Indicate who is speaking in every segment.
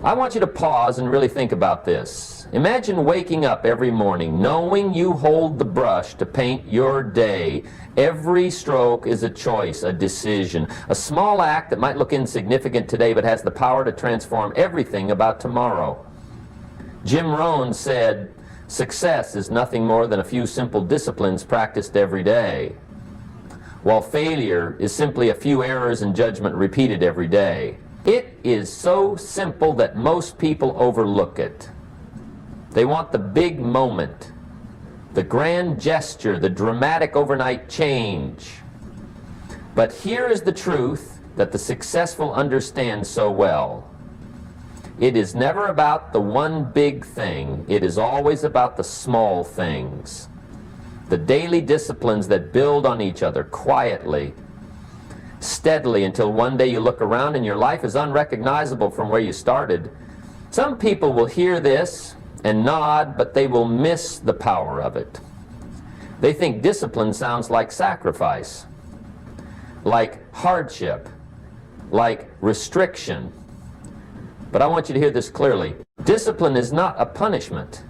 Speaker 1: I want you to pause and really think about this. Imagine waking up every morning knowing you hold the brush to paint your day. Every stroke is a choice, a decision, a small act that might look insignificant today but has the power to transform everything about tomorrow. Jim Rohn said, "Success is nothing more than a few simple disciplines practiced every day, while failure is simply a few errors in judgment repeated every day." It is so simple that most people overlook it. They want the big moment, the grand gesture, the dramatic overnight change. But here is the truth that the successful understand so well. It is never about the one big thing. It is always about the small things. The daily disciplines that build on each other quietly, steadily, until one day you look around and your life is unrecognizable from where you started. Some people will hear this and nod, but they will miss the power of it. They think discipline sounds like sacrifice, like hardship, like restriction. But I want you to hear this clearly. Discipline is not a punishment.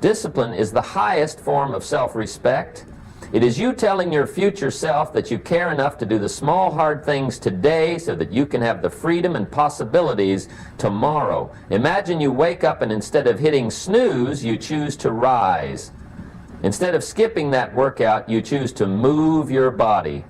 Speaker 1: Discipline is the highest form of self-respect. It is you telling your future self that you care enough to do the small, hard things today so that you can have the freedom and possibilities tomorrow. Imagine you wake up and instead of hitting snooze, you choose to rise. Instead of skipping that workout, you choose to move your body.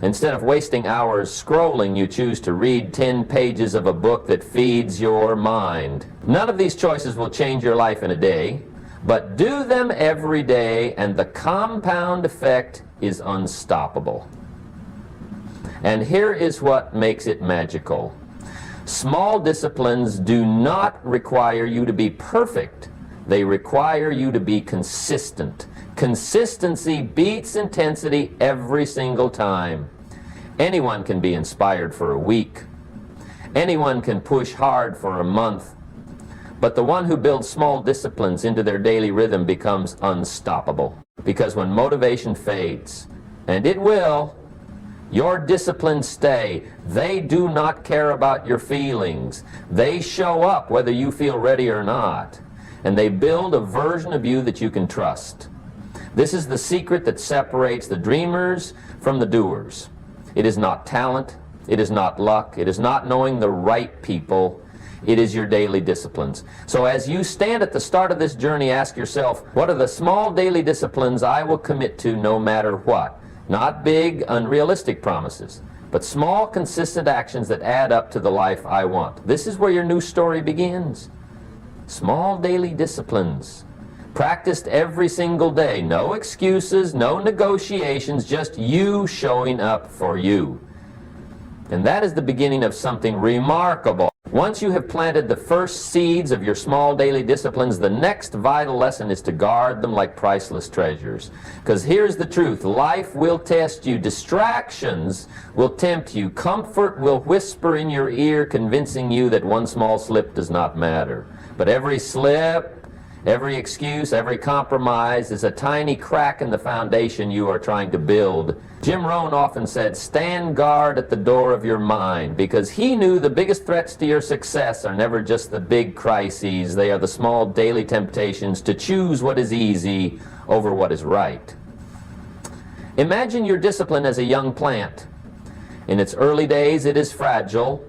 Speaker 1: Instead of wasting hours scrolling, you choose to read 10 pages of a book that feeds your mind. None of these choices will change your life in a day. But do them every day, and the compound effect is unstoppable. And here is what makes it magical. Small disciplines do not require you to be perfect. They require you to be consistent. Consistency beats intensity every single time. Anyone can be inspired for a week. Anyone can push hard for a month. But the one who builds small disciplines into their daily rhythm becomes unstoppable. Because when motivation fades, and it will, your disciplines stay. They do not care about your feelings. They show up whether you feel ready or not. And they build a version of you that you can trust. This is the secret that separates the dreamers from the doers. It is not talent. It is not luck. It is not knowing the right people. It is your daily disciplines. So as you stand at the start of this journey, ask yourself, what are the small daily disciplines I will commit to no matter what? Not big, unrealistic promises, but small, consistent actions that add up to the life I want. This is where your new story begins. Small daily disciplines, practiced every single day. No excuses, no negotiations, just you showing up for you. And that is the beginning of something remarkable. Once you have planted the first seeds of your small daily disciplines, the next vital lesson is to guard them like priceless treasures. Because here's the truth. Life will test you. Distractions will tempt you. Comfort will whisper in your ear, convincing you that one small slip does not matter. But every slip, every excuse, every compromise is a tiny crack in the foundation you are trying to build. Jim Rohn often said, stand guard at the door of your mind, because he knew the biggest threats to your success are never just the big crises. They are the small daily temptations to choose what is easy over what is right. Imagine your discipline as a young plant. In its early days, it is fragile,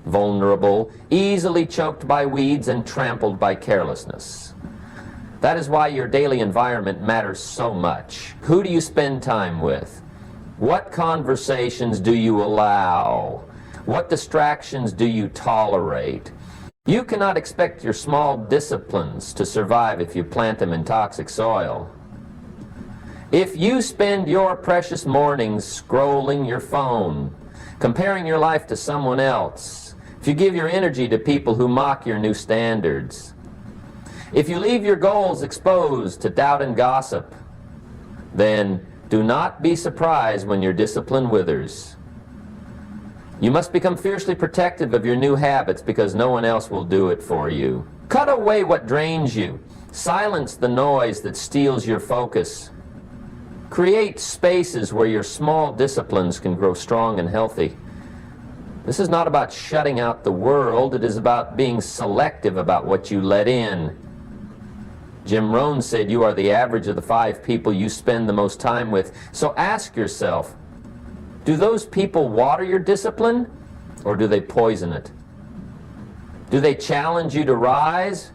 Speaker 1: vulnerable, easily choked by weeds and trampled by carelessness. That is why your daily environment matters so much. Who do you spend time with? What conversations do you allow? What distractions do you tolerate? You cannot expect your small disciplines to survive if you plant them in toxic soil. If you spend your precious mornings scrolling your phone, comparing your life to someone else, if you give your energy to people who mock your new standards, if you leave your goals exposed to doubt and gossip, then do not be surprised when your discipline withers. You must become fiercely protective of your new habits because no one else will do it for you. Cut away what drains you. Silence the noise that steals your focus. Create spaces where your small disciplines can grow strong and healthy. This is not about shutting out the world. It is about being selective about what you let in. Jim Rohn said you are the average of the 5 people you spend the most time with. So ask yourself, do those people water your discipline, or do they poison it? Do they challenge you to rise,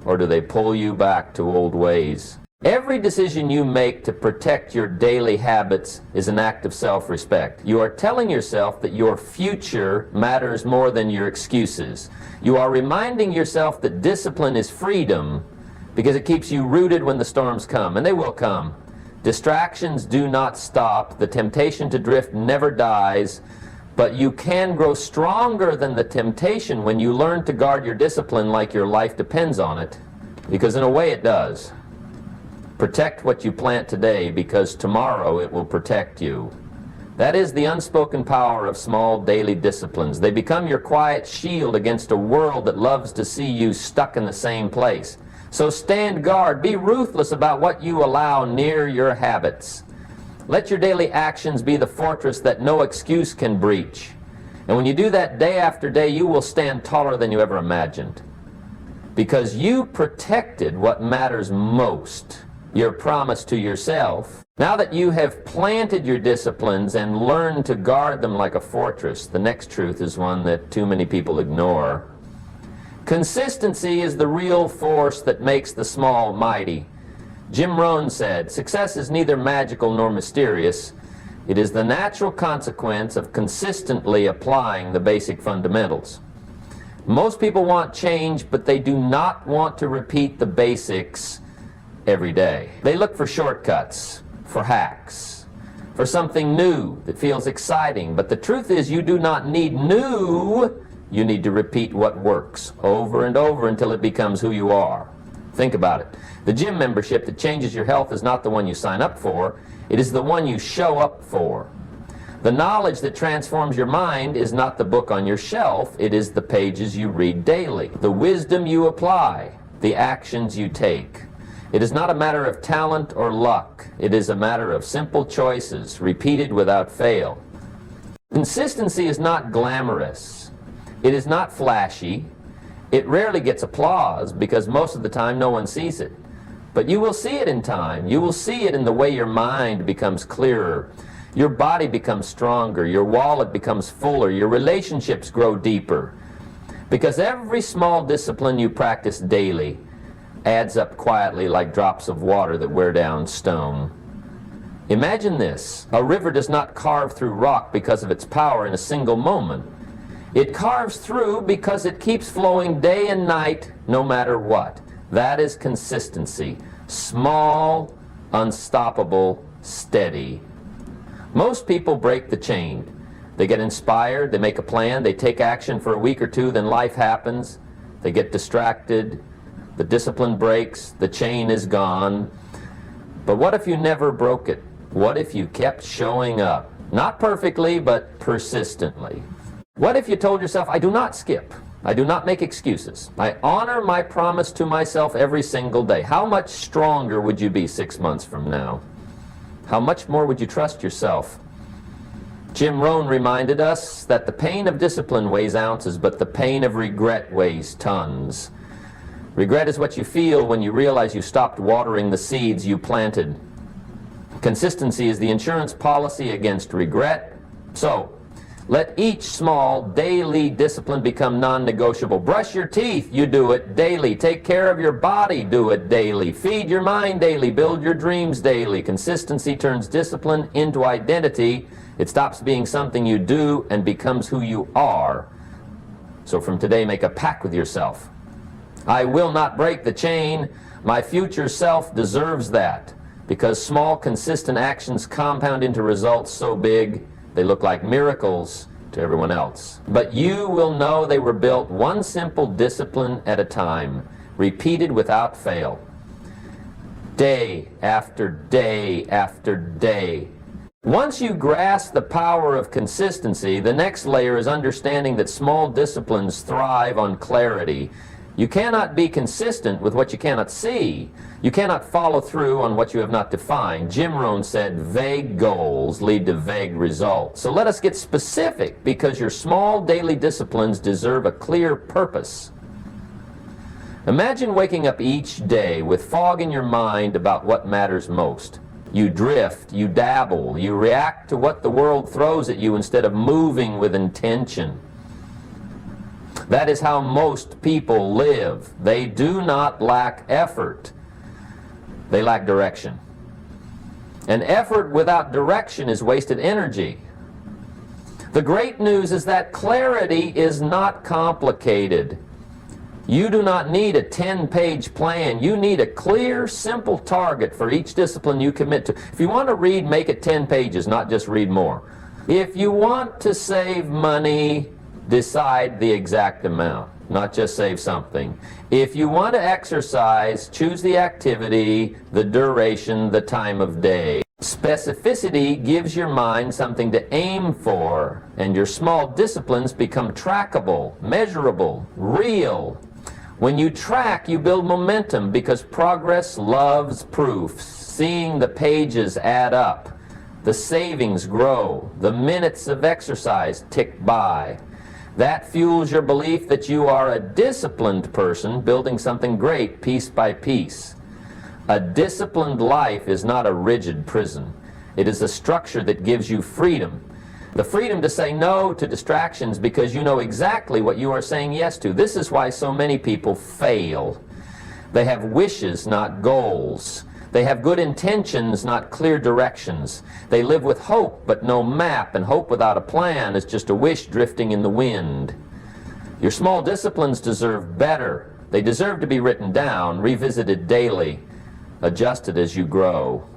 Speaker 1: or do they pull you back to old ways? Every decision you make to protect your daily habits is an act of self-respect. You are telling yourself that your future matters more than your excuses. You are reminding yourself that discipline is freedom because it keeps you rooted when the storms come, and they will come. Distractions do not stop. The temptation to drift never dies, but you can grow stronger than the temptation when you learn to guard your discipline like your life depends on it, because in a way it does. Protect what you plant today, because tomorrow it will protect you. That is the unspoken power of small daily disciplines. They become your quiet shield against a world that loves to see you stuck in the same place. So stand guard. Be ruthless about what you allow near your habits. Let your daily actions be the fortress that no excuse can breach. And when you do that day after day, you will stand taller than you ever imagined. Because you protected what matters most. Your promise to yourself. Now that you have planted your disciplines and learned to guard them like a fortress, the next truth is one that too many people ignore. Consistency is the real force that makes the small mighty. Jim Rohn said, "Success is neither magical nor mysterious. It is the natural consequence of consistently applying the basic fundamentals." Most people want change, but they do not want to repeat the basics every day. They look for shortcuts, for hacks, for something new that feels exciting. But the truth is, you do not need new. You need to repeat what works over and over until it becomes who you are. Think about it. The gym membership that changes your health is not the one you sign up for. It is the one you show up for. The knowledge that transforms your mind is not the book on your shelf. It is the pages you read daily, the wisdom you apply, the actions you take. It is not a matter of talent or luck. It is a matter of simple choices, repeated without fail. Consistency is not glamorous. It is not flashy. It rarely gets applause because most of the time no one sees it. But you will see it in time. You will see it in the way your mind becomes clearer. Your body becomes stronger. Your wallet becomes fuller. Your relationships grow deeper. Because every small discipline you practice daily adds up quietly like drops of water that wear down stone. Imagine this. A river does not carve through rock because of its power in a single moment. It carves through because it keeps flowing day and night, no matter what. That is consistency. Small, unstoppable, steady. Most people break the chain. They get inspired, they make a plan, they take action for a week or two, then life happens. They get distracted. The discipline breaks, the chain is gone. But what if you never broke it? What if you kept showing up? Not perfectly, but persistently. What if you told yourself, I do not skip. I do not make excuses. I honor my promise to myself every single day. How much stronger would you be 6 months from now? How much more would you trust yourself? Jim Rohn reminded us that the pain of discipline weighs ounces, but the pain of regret weighs tons. Regret is what you feel when you realize you stopped watering the seeds you planted. Consistency is the insurance policy against regret. So, let each small daily discipline become non-negotiable. Brush your teeth, you do it daily. Take care of your body, do it daily. Feed your mind daily. Build your dreams daily. Consistency turns discipline into identity. It stops being something you do and becomes who you are. So from today, make a pact with yourself. I will not break the chain. My future self deserves that, because small, consistent actions compound into results so big they look like miracles to everyone else. But you will know they were built one simple discipline at a time, repeated without fail. Day after day after day. Once you grasp the power of consistency, the next layer is understanding that small disciplines thrive on clarity. You cannot be consistent with what you cannot see. You cannot follow through on what you have not defined. Jim Rohn said, vague goals lead to vague results. So let us get specific, because your small daily disciplines deserve a clear purpose. Imagine waking up each day with fog in your mind about what matters most. You drift, you dabble, you react to what the world throws at you instead of moving with intention. That is how most people live. They do not lack effort. They lack direction. And effort without direction is wasted energy. The great news is that clarity is not complicated. You do not need a 10-page plan. You need a clear, simple target for each discipline you commit to. If you want to read, make it 10 pages, not just read more. If you want to save money, decide the exact amount, not just save something. If you want to exercise, choose the activity, the duration, the time of day. Specificity gives your mind something to aim for, and your small disciplines become trackable, measurable, real. When you track, you build momentum, because progress loves proof. Seeing the pages add up, the savings grow, the minutes of exercise tick by. That fuels your belief that you are a disciplined person building something great piece by piece. A disciplined life is not a rigid prison. It is a structure that gives you freedom. The freedom to say no to distractions because you know exactly what you are saying yes to. This is why so many people fail. They have wishes, not goals. They have good intentions, not clear directions. They live with hope, but no map, and hope without a plan is just a wish drifting in the wind. Your small disciplines deserve better. They deserve to be written down, revisited daily, adjusted as you grow.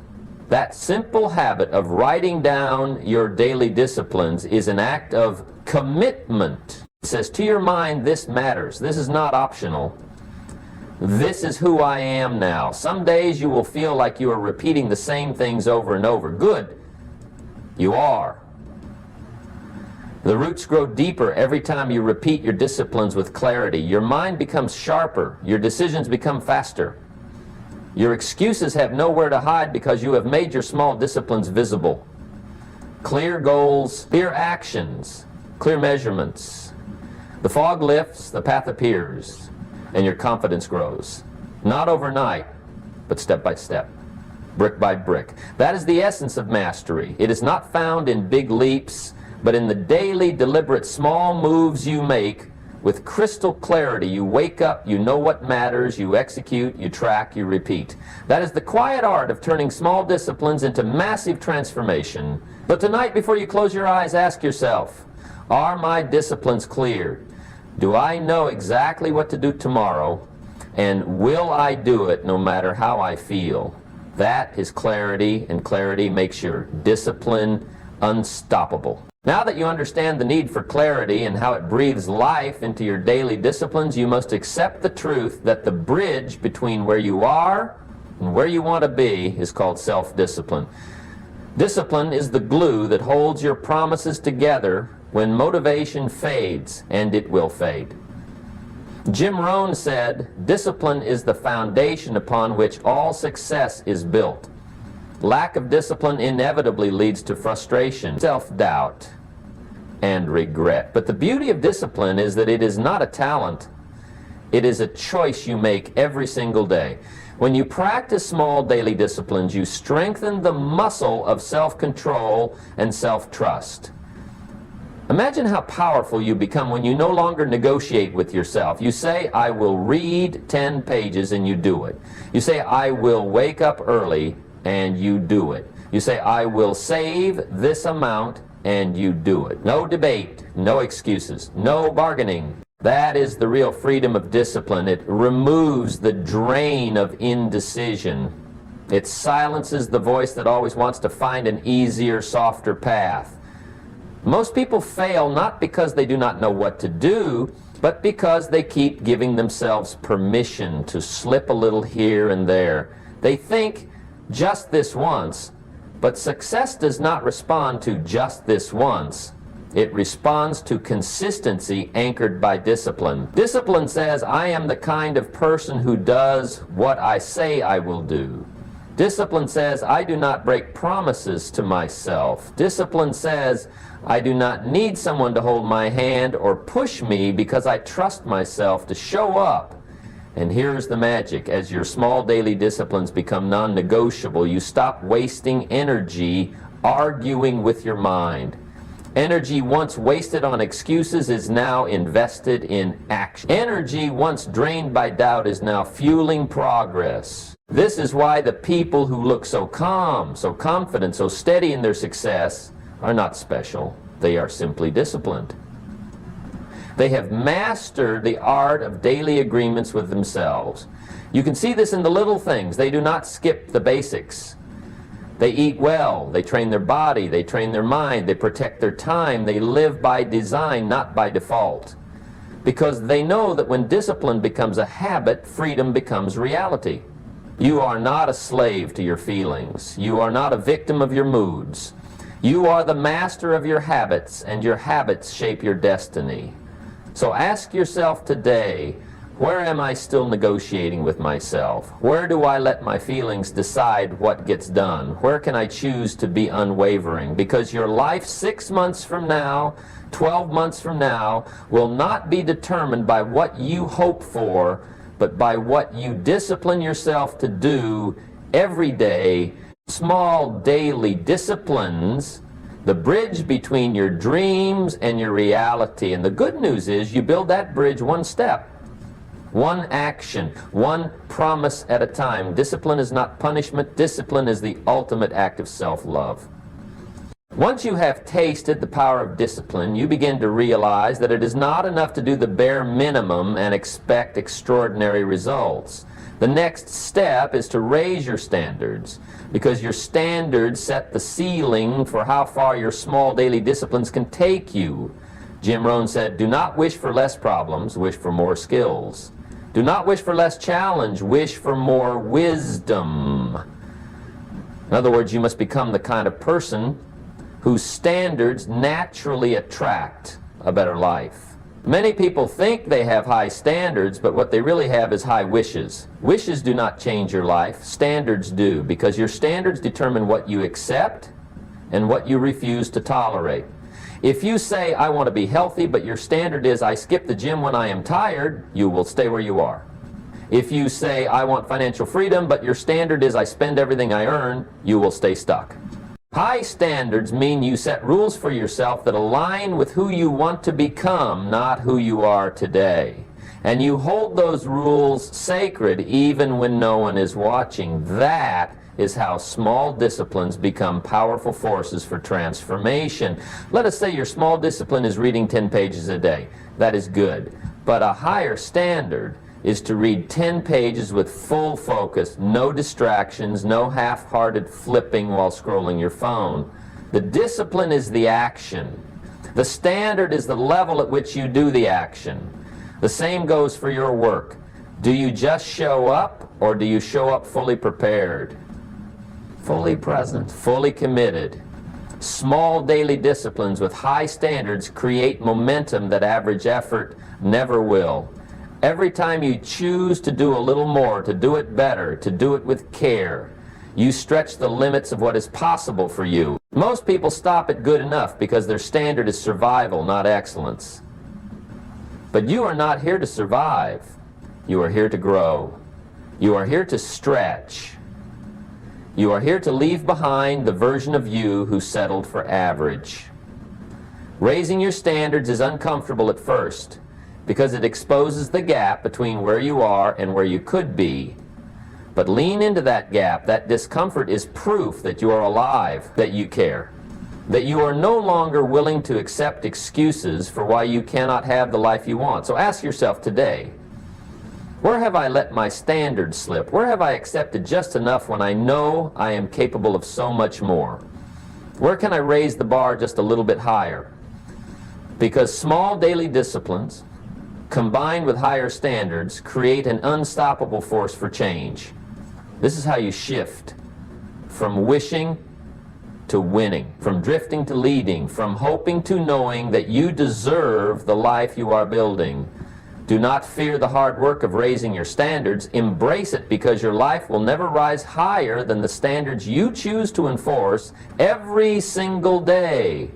Speaker 1: That simple habit of writing down your daily disciplines is an act of commitment. It says to your mind, this matters. This is not optional. This is who I am now. Some days you will feel like you are repeating the same things over and over. Good. You are. The roots grow deeper every time you repeat your disciplines with clarity. Your mind becomes sharper. Your decisions become faster. Your excuses have nowhere to hide because you have made your small disciplines visible. Clear goals, clear actions, clear measurements. The fog lifts, the path appears, and your confidence grows. Not overnight, but step by step, brick by brick. That is the essence of mastery. It is not found in big leaps, but in the daily, deliberate, small moves you make with crystal clarity. You wake up, you know what matters, you execute, you track, you repeat. That is the quiet art of turning small disciplines into massive transformation. But tonight, before you close your eyes, ask yourself, are my disciplines clear? Do I know exactly what to do tomorrow? And will I do it no matter how I feel? That is clarity, and clarity makes your discipline unstoppable. Now that you understand the need for clarity and how it breathes life into your daily disciplines, you must accept the truth that the bridge between where you are and where you want to be is called self-discipline. Discipline is the glue that holds your promises together when motivation fades, and it will fade. Jim Rohn said, discipline is the foundation upon which all success is built. Lack of discipline inevitably leads to frustration, self-doubt, and regret. But the beauty of discipline is that it is not a talent. It is a choice you make every single day. When you practice small daily disciplines, you strengthen the muscle of self-control and self-trust. Imagine how powerful you become when you no longer negotiate with yourself. You say, I will read 10 pages, and you do it. You say, I will wake up early, and you do it. You say, I will save this amount, and you do it. No debate, no excuses, no bargaining. That is the real freedom of discipline. It removes the drain of indecision. It silences the voice that always wants to find an easier, softer path. Most people fail not because they do not know what to do, but because they keep giving themselves permission to slip a little here and there. They think just this once, but success does not respond to just this once. It responds to consistency anchored by discipline. Discipline says, I am the kind of person who does what I say I will do. Discipline says, I do not break promises to myself. Discipline says, I do not need someone to hold my hand or push me because I trust myself to show up. And here's the magic. As your small daily disciplines become non-negotiable, you stop wasting energy arguing with your mind. Energy once wasted on excuses is now invested in action. Energy once drained by doubt is now fueling progress. This is why the people who look so calm, so confident, so steady in their success are not special. They are simply disciplined. They have mastered the art of daily agreements with themselves. You can see this in the little things. They do not skip the basics. They eat well, they train their body, they train their mind, they protect their time, they live by design, not by default. Because they know that when discipline becomes a habit, freedom becomes reality. You are not a slave to your feelings. You are not a victim of your moods. You are the master of your habits, and your habits shape your destiny. So ask yourself today, where am I still negotiating with myself? Where do I let my feelings decide what gets done? Where can I choose to be unwavering? Because your life 6 months from now, 12 months from now, will not be determined by what you hope for, but by what you discipline yourself to do every day. Small daily disciplines, the bridge between your dreams and your reality. And the good news is you build that bridge one step, one action, one promise at a time. Discipline is not punishment. Discipline is the ultimate act of self-love. Once you have tasted the power of discipline, you begin to realize that it is not enough to do the bare minimum and expect extraordinary results. The next step is to raise your standards, because your standards set the ceiling for how far your small daily disciplines can take you. Jim Rohn said, do not wish for less problems, wish for more skills. Do not wish for less challenge, wish for more wisdom. In other words, you must become the kind of person whose standards naturally attract a better life. Many people think they have high standards, but what they really have is high wishes. Wishes do not change your life. Standards do, because your standards determine what you accept and what you refuse to tolerate. If you say, I want to be healthy, but your standard is, I skip the gym when I am tired, you will stay where you are. If you say, I want financial freedom, but your standard is, I spend everything I earn, you will stay stuck. High standards mean you set rules for yourself that align with who you want to become, not who you are today. And you hold those rules sacred even when no one is watching. That is how small disciplines become powerful forces for transformation. Let us say your small discipline is reading 10 pages a day. That is good. But a higher standard is to read 10 pages with full focus, no distractions, no half-hearted flipping while scrolling your phone. The discipline is the action. The standard is the level at which you do the action. The same goes for your work. Do you just show up, or do you show up fully prepared, fully present, fully committed? Small daily disciplines with high standards create momentum that average effort never will. Every time you choose to do a little more, to do it better, to do it with care, you stretch the limits of what is possible for you. Most people stop at good enough because their standard is survival, not excellence. But you are not here to survive. You are here to grow. You are here to stretch. You are here to leave behind the version of you who settled for average. Raising your standards is uncomfortable at first, because it exposes the gap between where you are and where you could be. But lean into that gap. That discomfort is proof that you are alive, that you care, that you are no longer willing to accept excuses for why you cannot have the life you want. So ask yourself today, where have I let my standards slip? Where have I accepted just enough when I know I am capable of so much more? Where can I raise the bar just a little bit higher? Because small daily disciplines combined with higher standards create an unstoppable force for change. This is how you shift from wishing to winning, from drifting to leading, from hoping to knowing that you deserve the life you are building. Do not fear the hard work of raising your standards. Embrace it, because your life will never rise higher than the standards you choose to enforce every single day.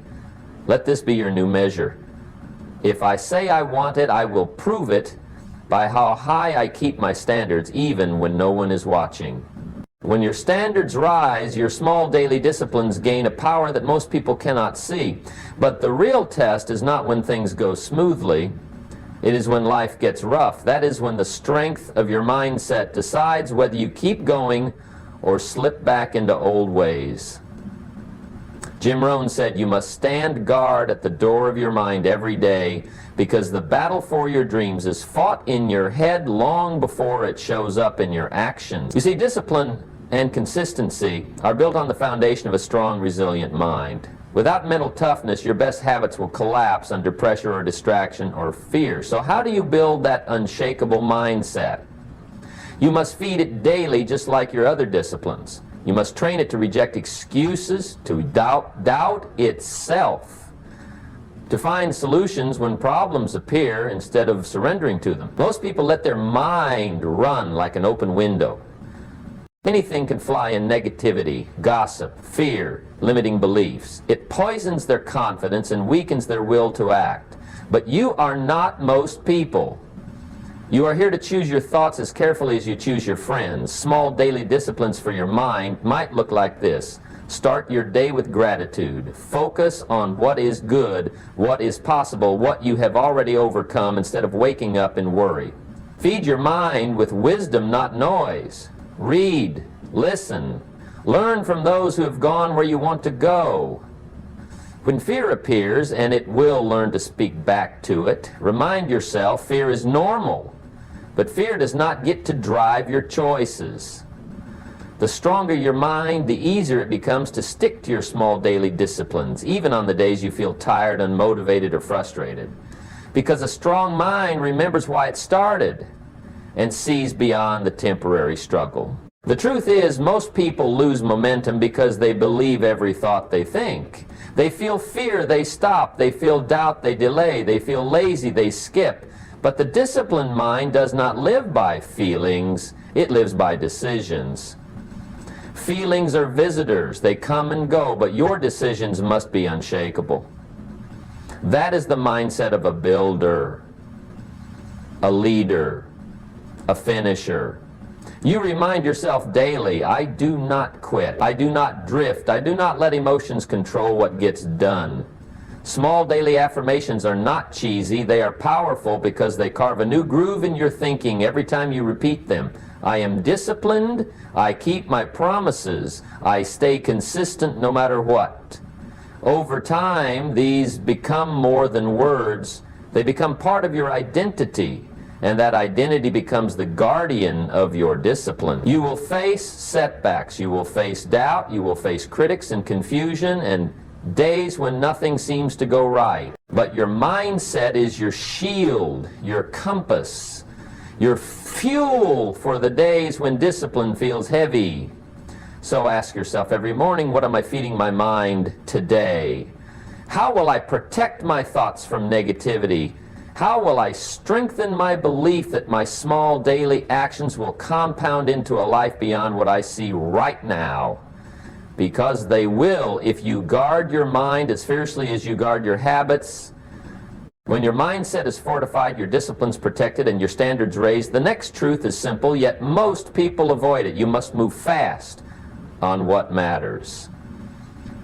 Speaker 1: Let this be your new measure. If I say I want it, I will prove it by how high I keep my standards, even when no one is watching. When your standards rise, your small daily disciplines gain a power that most people cannot see. But the real test is not when things go smoothly. It is when life gets rough. That is when the strength of your mindset decides whether you keep going or slip back into old ways. Jim Rohn said, "You must stand guard at the door of your mind every day, because the battle for your dreams is fought in your head long before it shows up in your actions." You see, discipline and consistency are built on the foundation of a strong, resilient mind. Without mental toughness, your best habits will collapse under pressure or distraction or fear. So how do you build that unshakable mindset? You must feed it daily, just like your other disciplines. You must train it to reject excuses, to doubt itself, to find solutions when problems appear instead of surrendering to them. Most people let their mind run like an open window. Anything can fly in: negativity, gossip, fear, limiting beliefs. It poisons their confidence and weakens their will to act. But you are not most people. You are here to choose your thoughts as carefully as you choose your friends. Small daily disciplines for your mind might look like this. Start your day with gratitude. Focus on what is good, what is possible, what you have already overcome, instead of waking up in worry. Feed your mind with wisdom, not noise. Read, listen, learn from those who have gone where you want to go. When fear appears, and it will learn to speak back to it, remind yourself fear is normal, but fear does not get to drive your choices. The stronger your mind, the easier it becomes to stick to your small daily disciplines, even on the days you feel tired, unmotivated, or frustrated. Because a strong mind remembers why it started and sees beyond the temporary struggle. The truth is, most people lose momentum because they believe every thought they think. They feel fear, they stop. They feel doubt, they delay. They feel lazy, they skip. But the disciplined mind does not live by feelings, it lives by decisions. Feelings are visitors, they come and go, but your decisions must be unshakable. That is the mindset of a builder, a leader, a finisher. You remind yourself daily, I do not quit, I do not drift, I do not let emotions control what gets done. Small daily affirmations are not cheesy, they are powerful because they carve a new groove in your thinking every time you repeat them. I am disciplined, I keep my promises, I stay consistent no matter what. Over time, these become more than words, they become part of your identity. And that identity becomes the guardian of your discipline. You will face setbacks, you will face doubt, you will face critics and confusion and days when nothing seems to go right. But your mindset is your shield, your compass, your fuel for the days when discipline feels heavy. So ask yourself every morning, what am I feeding my mind today? How will I protect my thoughts from negativity? How will I strengthen my belief that my small daily actions will compound into a life beyond what I see right now? Because they will, if you guard your mind as fiercely as you guard your habits. When your mindset is fortified, your discipline's protected, and your standards raised, the next truth is simple, yet most people avoid it. You must move fast on what matters.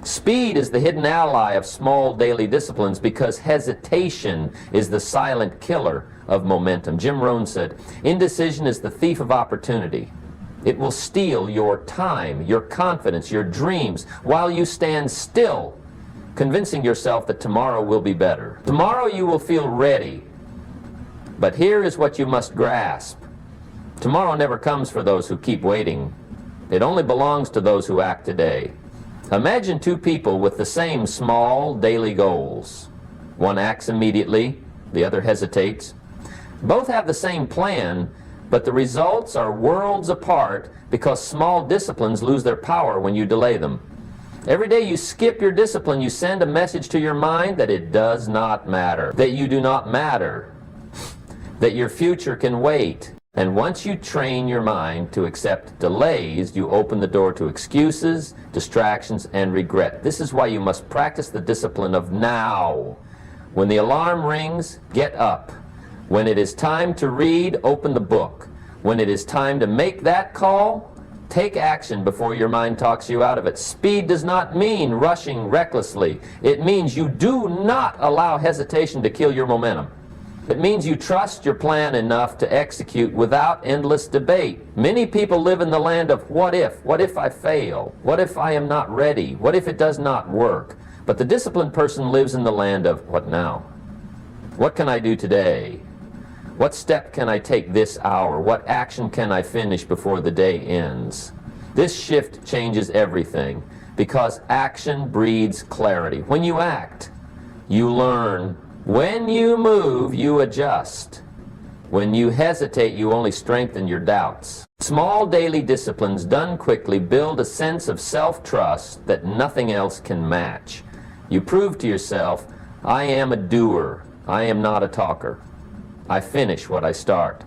Speaker 1: Speed is the hidden ally of small daily disciplines because hesitation is the silent killer of momentum. Jim Rohn said, indecision is the thief of opportunity. It will steal your time, your confidence, your dreams, while you stand still, convincing yourself that tomorrow will be better. Tomorrow you will feel ready. But here is what you must grasp. Tomorrow never comes for those who keep waiting. It only belongs to those who act today. Imagine two people with the same small daily goals. One acts immediately, the other hesitates. Both have the same plan, but the results are worlds apart because small disciplines lose their power when you delay them. Every day you skip your discipline, you send a message to your mind that it does not matter, that you do not matter, that your future can wait. And once you train your mind to accept delays, you open the door to excuses, distractions, and regret. This is why you must practice the discipline of now. When the alarm rings, get up. When it is time to read, open the book. When it is time to make that call, take action before your mind talks you out of it. Speed does not mean rushing recklessly. It means you do not allow hesitation to kill your momentum. It means you trust your plan enough to execute without endless debate. Many people live in the land of what if? What if I fail? What if I am not ready? What if it does not work? But the disciplined person lives in the land of what now? What can I do today? What step can I take this hour? What action can I finish before the day ends? This shift changes everything because action breeds clarity. When you act, you learn. When you move, you adjust. When you hesitate, you only strengthen your doubts. Small daily disciplines done quickly build a sense of self-trust that nothing else can match. You prove to yourself, I am a doer. I am not a talker. I finish what I start.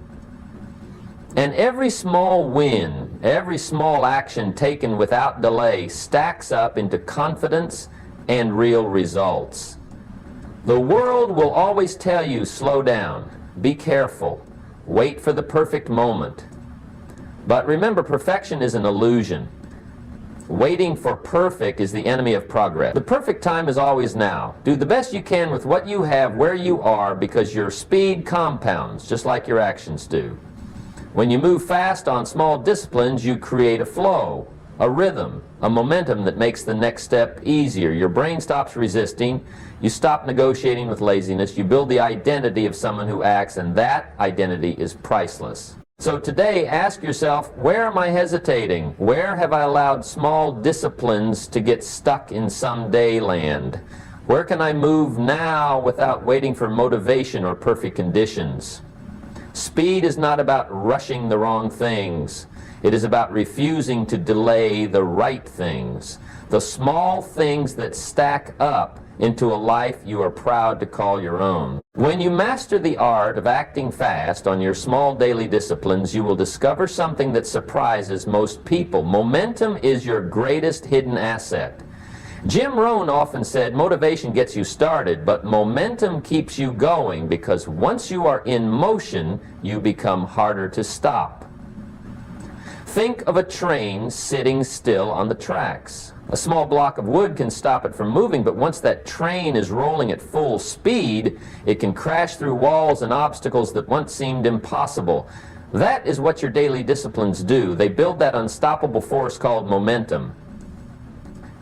Speaker 1: And every small win, every small action taken without delay stacks up into confidence and real results. The world will always tell you, slow down, be careful, wait for the perfect moment. But remember, perfection is an illusion. Waiting for perfect is the enemy of progress. The perfect time is always now. Do the best you can with what you have where you are, because your speed compounds just like your actions do. When you move fast on small disciplines, you create a flow, a rhythm, a momentum that makes the next step easier. Your brain stops resisting. You stop negotiating with laziness. You build the identity of someone who acts, and that identity is priceless. So today, ask yourself, where am I hesitating? Where have I allowed small disciplines to get stuck in someday land? Where can I move now without waiting for motivation or perfect conditions? Speed is not about rushing the wrong things. It is about refusing to delay the right things. The small things that stack up into a life you are proud to call your own. When you master the art of acting fast on your small daily disciplines, you will discover something that surprises most people. Momentum is your greatest hidden asset. Jim Rohn often said, motivation gets you started, but momentum keeps you going, because once you are in motion, you become harder to stop. Think of a train sitting still on the tracks. A small block of wood can stop it from moving, but once that train is rolling at full speed, it can crash through walls and obstacles that once seemed impossible. That is what your daily disciplines do. They build that unstoppable force called momentum.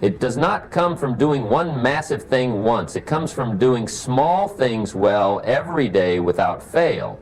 Speaker 1: It does not come from doing one massive thing once. It comes from doing small things well every day without fail.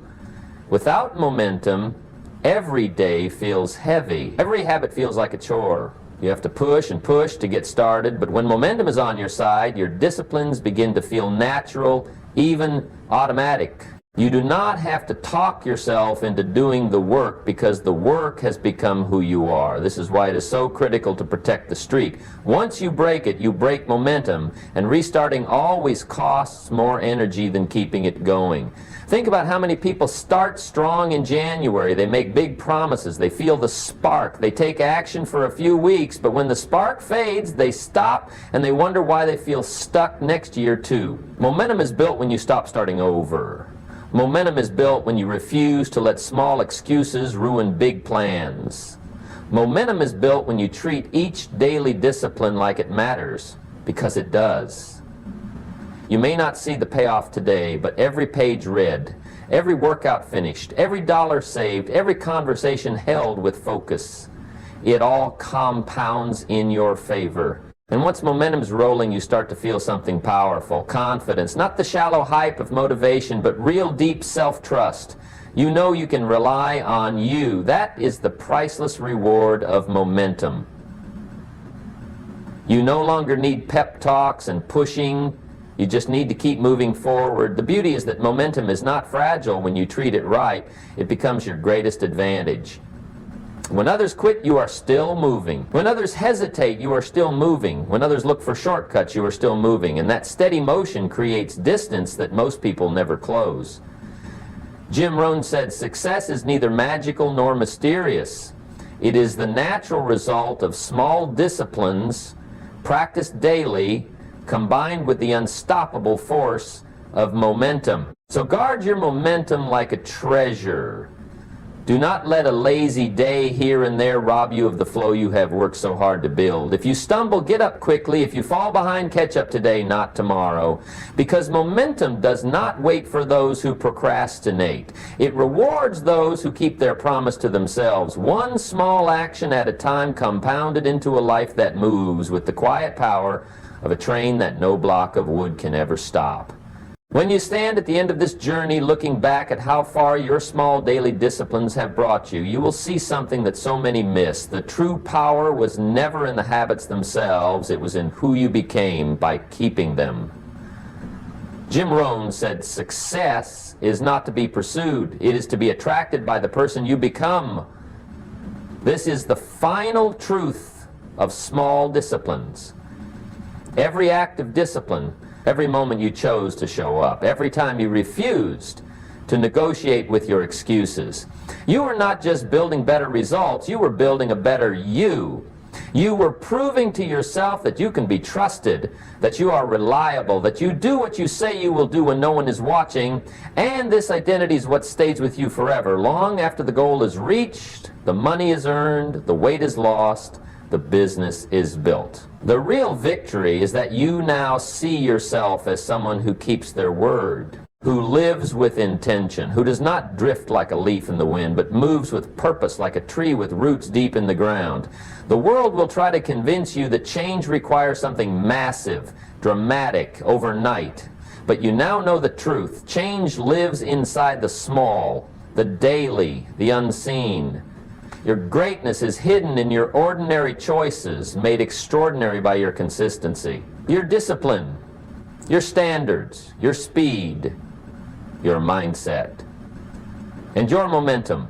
Speaker 1: Without momentum, every day feels heavy. Every habit feels like a chore. You have to push and push to get started, but when momentum is on your side, your disciplines begin to feel natural, even automatic. You do not have to talk yourself into doing the work, because the work has become who you are. This is why it is so critical to protect the streak. Once you break it, you break momentum, and restarting always costs more energy than keeping it going. Think about how many people start strong in January. They make big promises. They feel the spark. They take action for a few weeks, but when the spark fades, they stop, and they wonder why they feel stuck next year too. Momentum is built when you stop starting over. Momentum is built when you refuse to let small excuses ruin big plans. Momentum is built when you treat each daily discipline like it matters, because it does. You may not see the payoff today, but every page read, every workout finished, every dollar saved, every conversation held with focus, it all compounds in your favor. And once momentum is rolling, you start to feel something powerful, confidence, not the shallow hype of motivation, but real deep self-trust. You know you can rely on you. That is the priceless reward of momentum. You no longer need pep talks and pushing. You just need to keep moving forward. The beauty is that momentum is not fragile when you treat it right. It becomes your greatest advantage. When others quit, you are still moving. When others hesitate, you are still moving. When others look for shortcuts, you are still moving. And that steady motion creates distance that most people never close. Jim Rohn said, "Success is neither magical nor mysterious. It is the natural result of small disciplines practiced daily, combined with the unstoppable force of momentum." So guard your momentum like a treasure. Do not let a lazy day here and there rob you of the flow you have worked so hard to build. If you stumble, get up quickly. If you fall behind, catch up today, not tomorrow. Because momentum does not wait for those who procrastinate. It rewards those who keep their promise to themselves. One small action at a time, compounded into a life that moves with the quiet power of a train that no block of wood can ever stop. When you stand at the end of this journey looking back at how far your small daily disciplines have brought you, you will see something that so many miss. The true power was never in the habits themselves, it was in who you became by keeping them. Jim Rohn said, "Success is not to be pursued, it is to be attracted by the person you become." This is the final truth of small disciplines. Every act of discipline, every moment you chose to show up, every time you refused to negotiate with your excuses, you were not just building better results, you were building a better you. You were proving to yourself that you can be trusted, that you are reliable, that you do what you say you will do when no one is watching, and this identity is what stays with you forever. Long after the goal is reached, the money is earned, the weight is lost, the business is built. The real victory is that you now see yourself as someone who keeps their word, who lives with intention, who does not drift like a leaf in the wind, but moves with purpose like a tree with roots deep in the ground. The world will try to convince you that change requires something massive, dramatic, overnight. But you now know the truth. Change lives inside the small, the daily, the unseen. Your greatness is hidden in your ordinary choices, made extraordinary by your consistency. Your discipline, your standards, your speed, your mindset, and your momentum.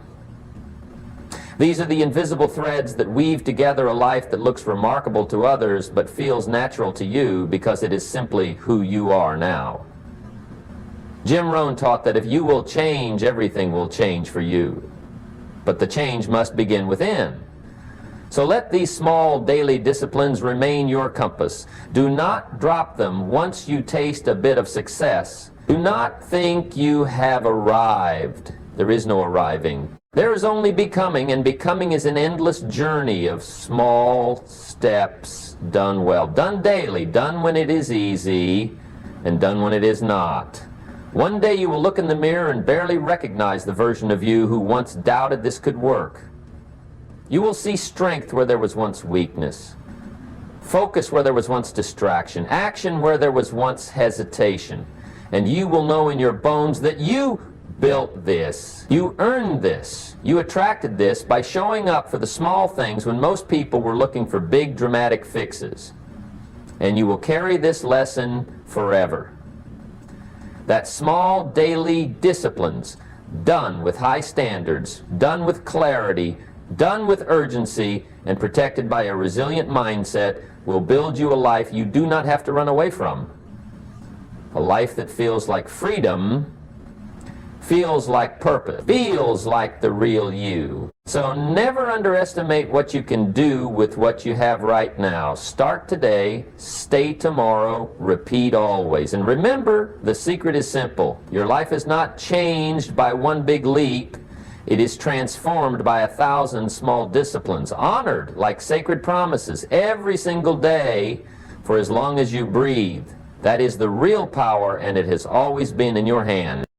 Speaker 1: These are the invisible threads that weave together a life that looks remarkable to others but feels natural to you because it is simply who you are now. Jim Rohn taught that if you will change, everything will change for you. But the change must begin within. So let these small daily disciplines remain your compass. Do not drop them once you taste a bit of success. Do not think you have arrived. There is no arriving. There is only becoming, and becoming is an endless journey of small steps done well, done daily, done when it is easy, and done when it is not. One day you will look in the mirror and barely recognize the version of you who once doubted this could work. You will see strength where there was once weakness, focus where there was once distraction, action where there was once hesitation. And you will know in your bones that you built this, you earned this, you attracted this by showing up for the small things when most people were looking for big dramatic fixes. And you will carry this lesson forever. That small daily disciplines, done with high standards, done with clarity, done with urgency, and protected by a resilient mindset, will build you a life you do not have to run away from. A life that feels like freedom, feels like purpose, feels like the real you. So never underestimate what you can do with what you have right now. Start today, stay tomorrow, repeat always. And remember, the secret is simple. Your life is not changed by one big leap. It is transformed by 1,000 small disciplines, honored like sacred promises every single day for as long as you breathe. That is the real power, and it has always been in your hand.